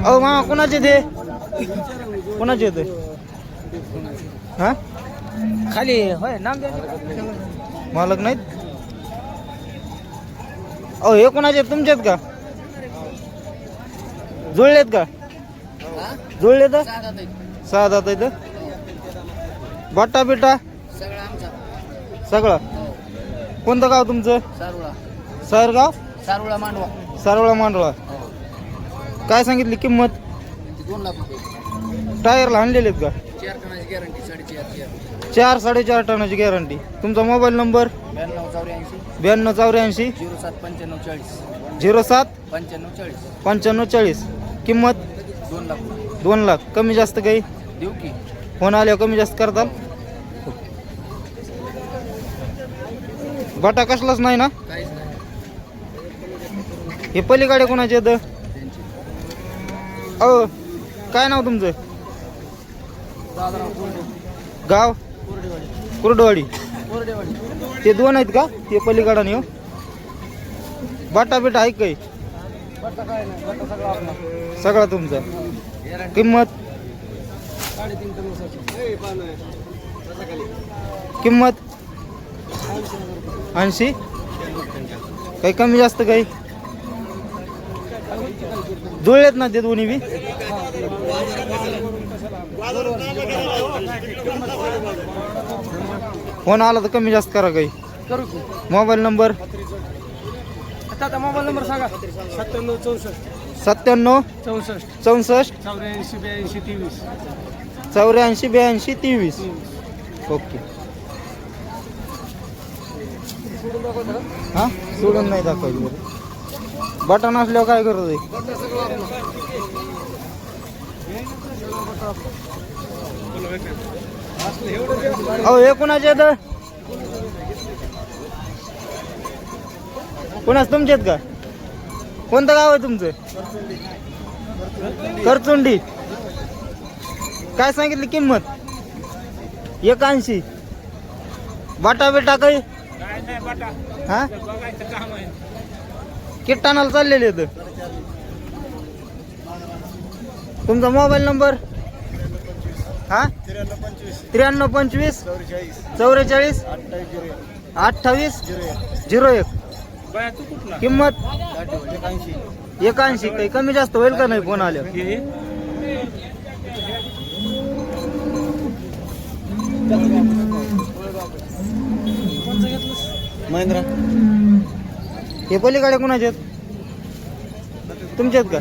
अहो मामा कोणाचे ते कोणाचे ते हा खाली होय नाम मालक नाहीत. अहो हे कोणाचे तुमचेत का जुळलेत का जुळले तर सहा दात इथं बट्टा बिट्टा सगळं. कोणतं गाव तुमचं सरगाव सारुळा मांडवा सारोळा मांडवा. काय सांगितली किंमत 2 लाख रुपये. टायरला आणलेले आहेत का 4 टनाची गॅरंटी 4.5 4 साडेचार टनाची गॅरंटी. तुमचा मोबाईल नंबर 9284 9284 07 95 40 07 95 40. 95 40. किंमत 2 लाख रुपये. 2 लाख. कमी जास्त काही देऊ की फोन आल्यावर कमी जास्त करताल. बटा कसलाच नाही ना. काहीच नाही हे पलीकडे कोणाचे येतं अहो काय नाव तुमचं गाव कुर्डवाडी. ते दोन आहेत का ते पलीकडा नाही हो. बाटा बिटा आहे काही सगळा तुमचा. किंमत किंमत 80. काही कमी जास्त काही जुळलेत ना ते दोन्ही बी. फोन आला तर कमी जास्त करा काही. करू की मोबाईल नंबर आता मोबाईल नंबर सांगा 97 97 64 84 82 23. 84 82 23. ओके. हा सोडून नाही दाखवायची बरं. बटन असल्यावर काय करत आहे. अहो हे कोणाचे आहेत कोणाच तुमचे आहेत का. कोणतं गाव आहे तुमचं करचुंडी. काय सांगितली किंमत 81. बाटा बिटा काही हा किट्टानाला चाललेले आहेत. तुमचा मोबाईल नंबर हा 93 25 44 28 01. किंमत 81. काही कमी जास्त होईल का नाही फोन आल्यावर. महिंद्रा हे पलीकडे कोणाचे आहेत तुमचे आहेत का